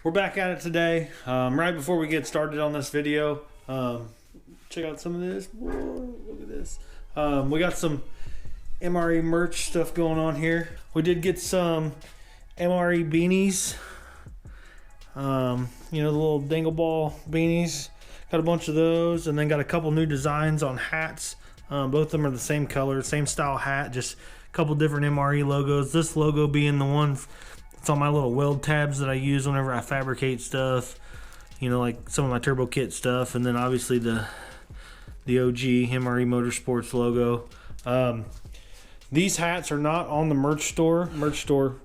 We're back at it today. Right before we get started on this video, check out some of this. Whoa, look at this. We got some MRE merch stuff going on here. We did get some MRE beanies. You know, the little dingle ball beanies. Got a bunch of those, and then got a couple new designs on hats. Both of them are the same color, same style hat, just a couple different MRE logos. This logo being the one it's on my little weld tabs that I use whenever I fabricate stuff, you know, like some of my turbo kit stuff, and then obviously the OG MRE Motorsports logo. These hats are not on the merch store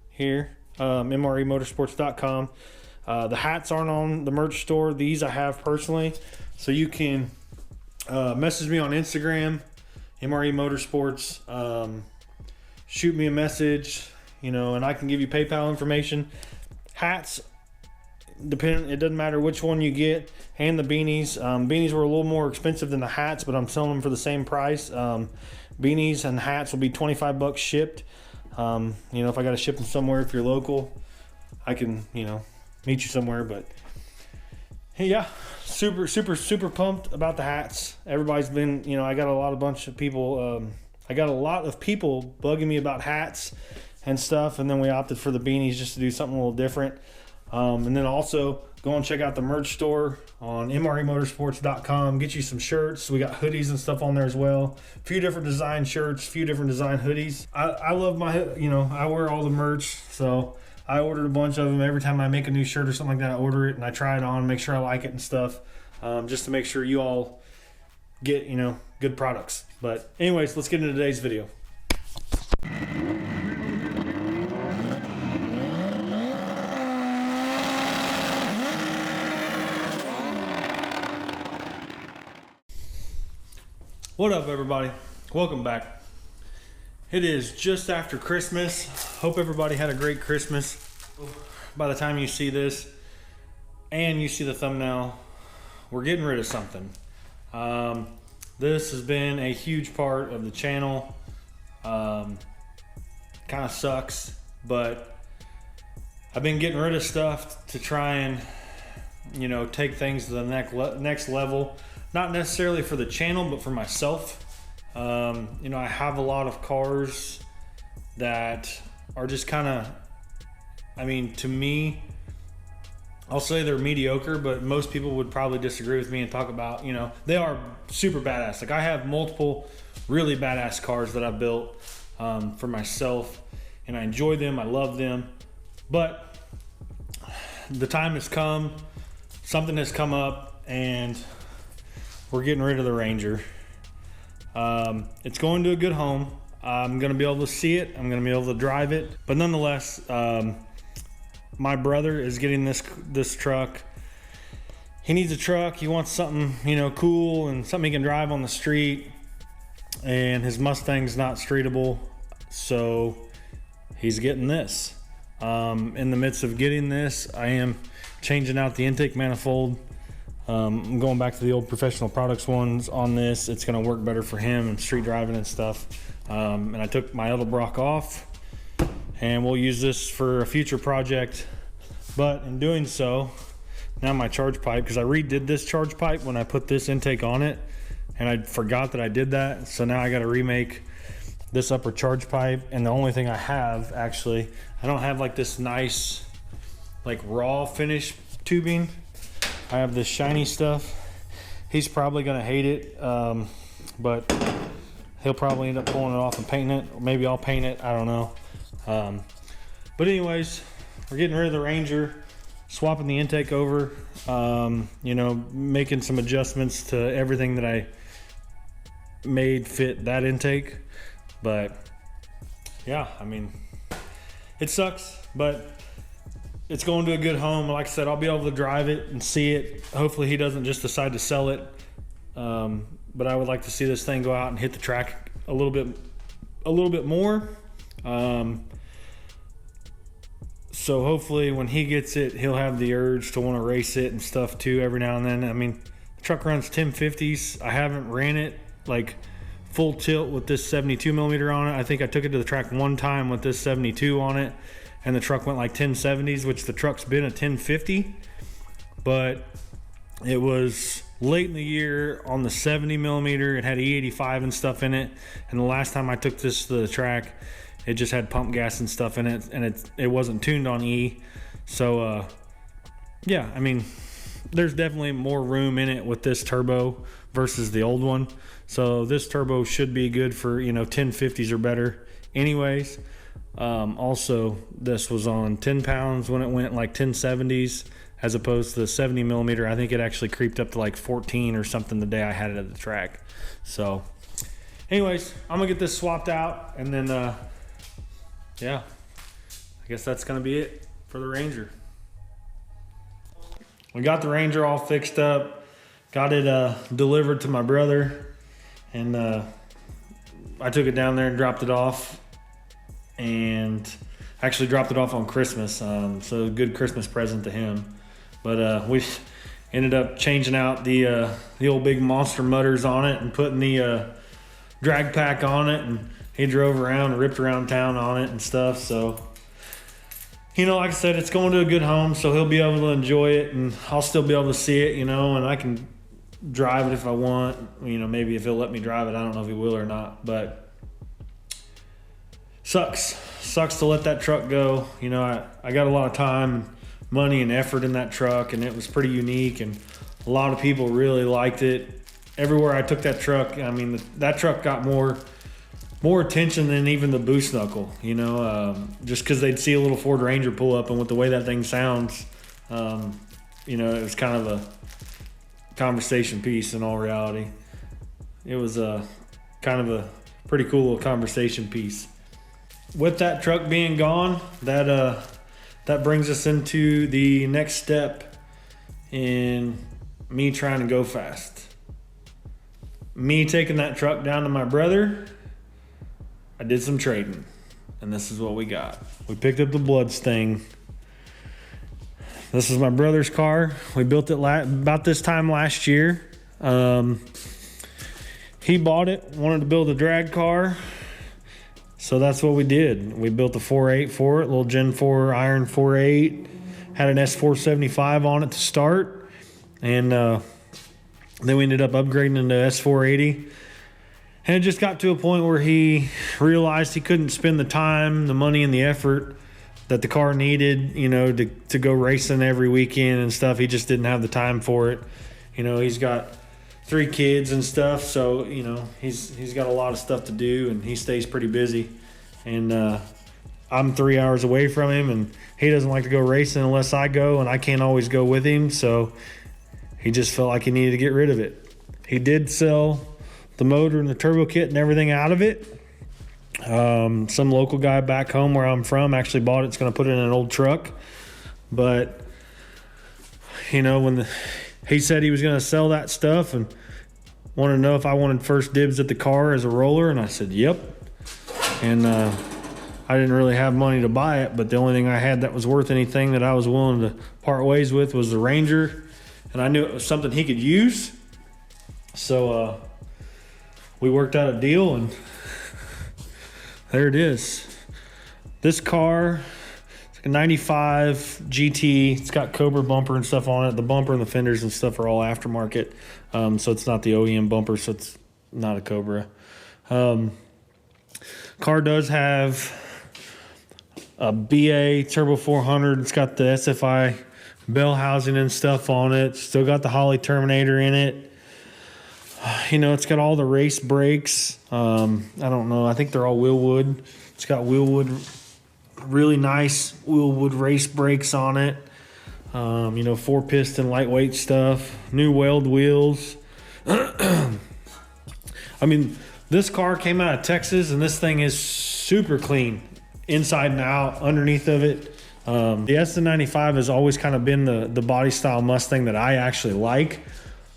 here, MREmotorsports.com. The hats aren't on the merch store. These I have personally, so you can message me on Instagram, MRE Motorsports, shoot me a message, you know, and I can give you PayPal information. Hats, it doesn't matter which one you get, and the beanies. Beanies were a little more expensive than the hats, but I'm selling them for the same price. Beanies and hats will be $25 shipped. You know, if I got to ship them somewhere, if you're local, I can, you know, meet you somewhere. But hey, yeah, super pumped about the hats. Everybody's been, you know, I got a lot of people bugging me about hats and stuff, and then we opted for the beanies just to do something a little different. And then also go and check out the merch store on MREmotorsports.com. Get you some shirts. We got hoodies and stuff on there as well. A few different design shirts, a few different design hoodies. I love my, you know, I wear all the merch, so I ordered a bunch of them. Every time I make a new shirt or something like that, I order it and I try it on, make sure I like it and stuff, just to make sure you all get, you know, good products. But anyways, let's get into today's video. What up, everybody? Welcome back. It is just after Christmas. Hope everybody had a great Christmas. By the time you see this and you see the thumbnail, we're getting rid of something. This has been a huge part of the channel. Kind of sucks, but I've been getting rid of stuff to try and, you know, take things to the next level. Not necessarily for the channel, but for myself. You know, I have a lot of cars that are just kind of, I mean, to me, I'll say they're mediocre, but most people would probably disagree with me and talk about, you know, they are super badass. Like, I have multiple really badass cars that I've built for myself, and I enjoy them, I love them. But the time has come, something has come up, and we're getting rid of the Ranger. It's going to a good home. I'm going to be able to see it. I'm going to be able to drive it. But nonetheless, my brother is getting this truck. He needs a truck. He wants something, you know, cool and something he can drive on the street. And his Mustang's not streetable, so he's getting this. In the midst of getting this, I am changing out the intake manifold. I'm going back to the old Professional Products ones on this. It's going to work better for him and street driving and stuff. And I took my Edelbrock off, and we'll use this for a future project. But in doing so, now my charge pipe, because I redid this charge pipe when I put this intake on it, and I forgot that I did that. So now I got to remake this upper charge pipe. And the only thing I have, actually, I don't have like this nice, like raw finish tubing. I have this shiny stuff. He's probably gonna hate it, but he'll probably end up pulling it off and painting it, or maybe I'll paint it, I don't know. But anyways, we're getting rid of the Ranger, swapping the intake over, you know, making some adjustments to everything that I made fit that intake. But yeah, I mean, it sucks, but it's going to a good home. Like I said, I'll be able to drive it and see it. Hopefully he doesn't just decide to sell it. But I would like to see this thing go out and hit the track a little bit more. So hopefully when he gets it, he'll have the urge to want to race it and stuff too every now and then. I mean, the truck runs 1050s. I haven't ran it like full tilt with this 72 millimeter on it. I think I took it to the track one time with this 72 on it, and the truck went like 1070s, which the truck's been a 1050, but it was late in the year on the 70 millimeter. It had E85 and stuff in it, and the last time I took this to the track, it just had pump gas and stuff in it, and it wasn't tuned on E. So yeah, I mean, there's definitely more room in it with this turbo versus the old one. So this turbo should be good for, 1050s or better anyways. Also, this was on 10 pounds when it went like 1070s, as opposed to the 70 millimeter. I think it actually creeped up to like 14 or something the day I had it at the track. So anyways, I'm gonna get this swapped out, and then yeah, I guess that's gonna be it for the Ranger. We got the Ranger all fixed up, got it delivered to my brother, and I took it down there and dropped it off, and actually dropped it off on Christmas, so a good Christmas present to him. But we ended up changing out the old big monster mutters on it and putting the drag pack on it, and he drove around and ripped around town on it and stuff. So, like I said, it's going to a good home, so he'll be able to enjoy it, and I'll still be able to see it, and I can drive it if I want. Maybe if he'll let me drive it. I don't know if he will or not, but sucks to let that truck go. I got a lot of time, money, and effort in that truck, and it was pretty unique, and a lot of people really liked it. Everywhere I took that truck, I mean, that truck got more attention than even the Boost Knuckle, just because they'd see a little Ford Ranger pull up, and with the way that thing sounds, it was kind of a conversation piece. In all reality, it was kind of a pretty cool little conversation piece. With that truck being gone, that brings us into the next step in me trying to go fast. Me taking that truck down to my brother, I did some trading, and this is what we got. We picked up the Bloodstain. This is my brother's car. We built it about this time last year. He bought it, wanted to build a drag car, so that's what we did. We built a 4.8 for it, little Gen 4 iron 4.8. Had an S475 on it to start, and then we ended up upgrading into S480. And it just got to a point where he realized he couldn't spend the time, the money, and the effort that the car needed, to go racing every weekend and stuff. He just didn't have the time for it. He's got 3 kids and stuff, so, he's got a lot of stuff to do, and he stays pretty busy. And I'm 3 hours away from him, and he doesn't like to go racing unless I go, and I can't always go with him, so he just felt like he needed to get rid of it. He did sell the motor and the turbo kit and everything out of it. Some local guy back home where I'm from actually bought it. It's going to put it in an old truck. But, when he said he was going to sell that stuff and wanted to know if I wanted first dibs at the car as a roller, and I said, yep. And I didn't really have money to buy it, but the only thing I had that was worth anything that I was willing to part ways with was the Ranger. And I knew it was something he could use. So, we worked out a deal, and there it is. This car, it's like a 95 GT. It's got Cobra bumper and stuff on it. The bumper and the fenders and stuff are all aftermarket. So it's not the OEM bumper, so it's not a Cobra. Car does have a BA Turbo 400. It's got the SFI bell housing and stuff on it. Still got the Holley Terminator in it. It's got all the race brakes. I don't know. I think they're all Wilwood. It's got Wilwood, really nice Wilwood race brakes on it. 4-piston lightweight stuff. New weld wheels. I mean, this car came out of Texas, and this thing is super clean inside and out, underneath of it. The S95 has always kind of been the body style Mustang that I actually like.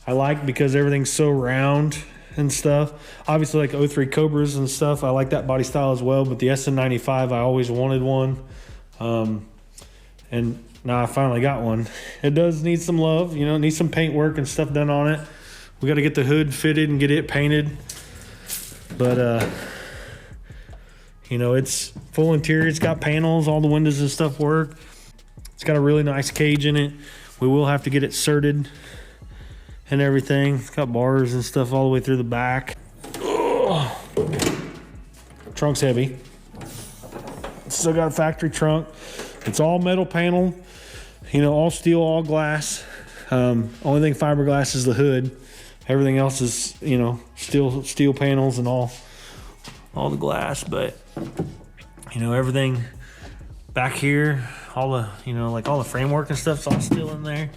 I like because everything's so round and stuff. Obviously, like 03 Cobras and stuff, I like that body style as well. But the SN95, I always wanted one. And now I finally got one. It does need some love. It needs some paint work and stuff done on it. We got to get the hood fitted and get it painted. But, You know, it's full interior. It's got panels. All the windows and stuff work. It's got a really nice cage in it. We will have to get it certed and everything. It's got bars and stuff all the way through the back. Ugh. Trunk's heavy. Still got a factory trunk. It's all metal panel, you know, all steel, all glass. Only thing fiberglass is the hood. Everything else is, you know, steel panels and all the glass. But, you know, everything back here, all the, you know, like all the framework and stuff's all still in there.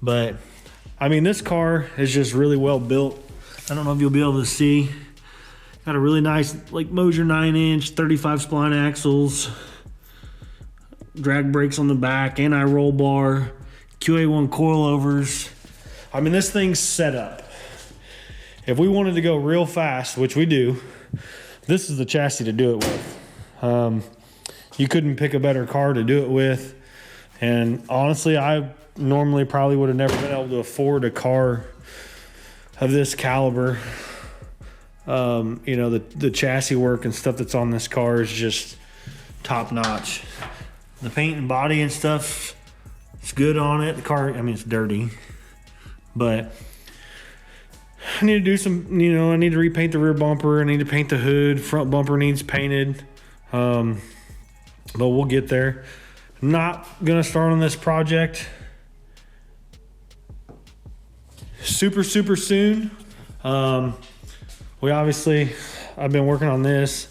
But I mean, this car is just really well built. I don't know if you'll be able to see. Got a really nice, like, Moser 9-inch, 35 spline axles, drag brakes on the back, anti-roll bar, QA1 coilovers. I mean, this thing's set up. If we wanted to go real fast, which we do, this is the chassis to do it with. You couldn't pick a better car to do it with. And honestly, I normally probably would have never been able to afford a car of this caliber. You know, the chassis work and stuff that's on this car is just top notch. The paint and body and stuff is good on it. The car, I mean, it's dirty, but I need to do some, you know, I need to repaint the rear bumper. I need to paint the hood. Front bumper needs painted. But we'll get there. Not gonna start on this project super soon. I've been working on this,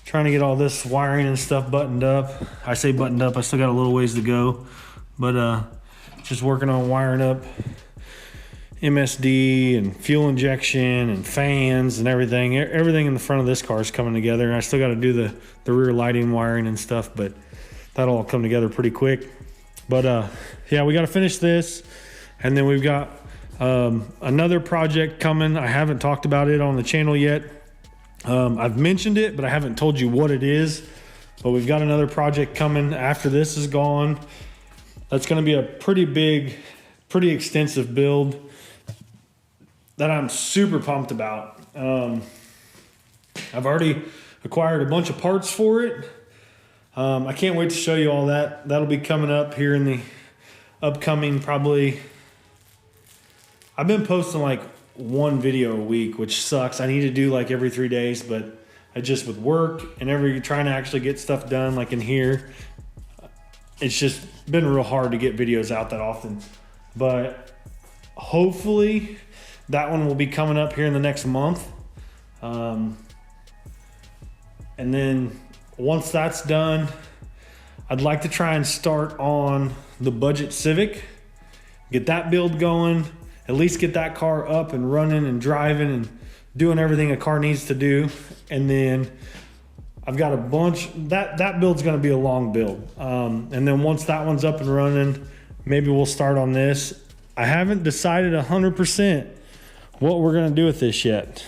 trying to get all this wiring and stuff buttoned up. I say buttoned up, I still got a little ways to go, but just working on wiring up MSD and fuel injection and fans and everything. Everything in the front of this car is coming together. I still got to do the rear lighting wiring and stuff, but that'll all come together pretty quick. But yeah, we got to finish this, and then we've got another project coming. I haven't talked about it on the channel yet. I've mentioned it, but I haven't told you what it is. But we've got another project coming after this is gone. That's going to be a pretty big, pretty extensive build that I'm super pumped about. I've already acquired a bunch of parts for it. I can't wait to show you all that. That'll be coming up here in the upcoming, probably. I've been posting like one video a week, which sucks. I need to do like every 3 days, but I just, with work and trying to actually get stuff done, like in here, it's just been real hard to get videos out that often. But hopefully that one will be coming up here in the next month. And then once that's done, I'd like to try and start on the budget Civic, get that build going, at least get that car up and running and driving and doing everything a car needs to do. And then I've got a bunch, that build's gonna be a long build. And then once that one's up and running, maybe we'll start on this. I haven't decided 100% what we're gonna do with this yet.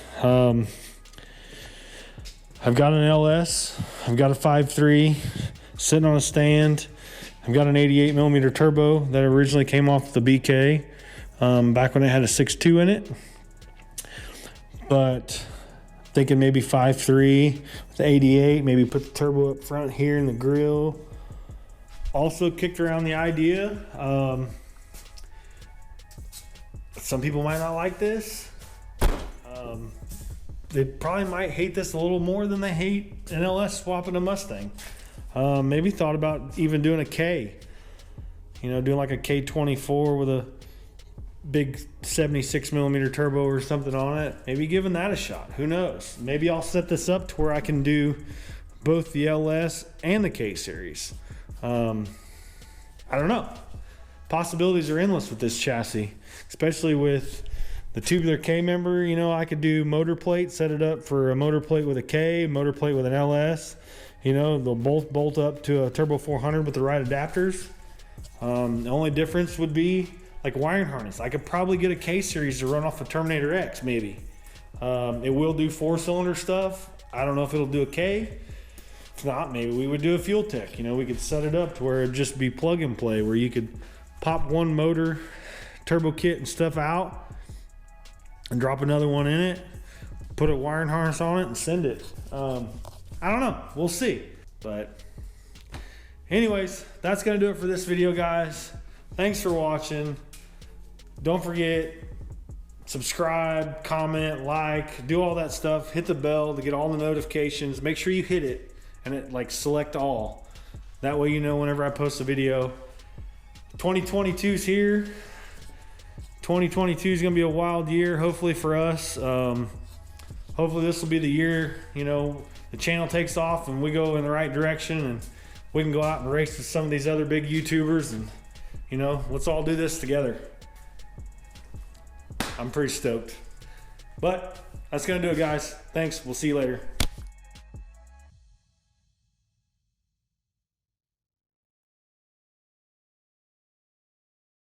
I've got an LS, I've got a 5.3 sitting on a stand. I've got an 88 millimeter turbo that originally came off the BK back when it had a 6.2 in it. But thinking maybe 5.3 with 88, maybe put the turbo up front here in the grill. Also kicked around the idea. Some people might not like this. They probably might hate this a little more than they hate an LS swapping a Mustang. Maybe thought about even doing a K. You know, doing like a K24 with a big 76 millimeter turbo or something on it. Maybe giving that a shot. Who knows? Maybe I'll set this up to where I can do both the LS and the K series. I don't know. Possibilities are endless with this chassis, especially with the tubular K member. You know, I could do motor plate, set it up for a motor plate with a K, motor plate with an LS. You know, they'll both bolt up to a Turbo 400 with the right adapters. The only difference would be like wiring harness. I could probably get a K series to run off a Terminator X, maybe. It will do 4-cylinder stuff. I don't know if it'll do a K. If not, maybe we would do a Fuel Tech. You know, we could set it up to where it'd just be plug and play, where you could pop one motor, turbo kit and stuff out and drop another one in it, put a wiring harness on it and send it. I I don't know. We'll see. But anyways, that's going to do it for this video, guys. Thanks for watching. Don't forget, subscribe, comment, like, do all that stuff. Hit the bell to get all the notifications. Make sure you hit it and it like select all. That way you know whenever I post a video. 2022's here. 2022 is going to be a wild year, hopefully for us. Hopefully this will be the year, you know, the channel takes off and we go in the right direction and we can go out and race with some of these other big YouTubers, and, you know, let's all do this together. I'm pretty stoked. But that's going to do it, guys. Thanks. We'll see you later.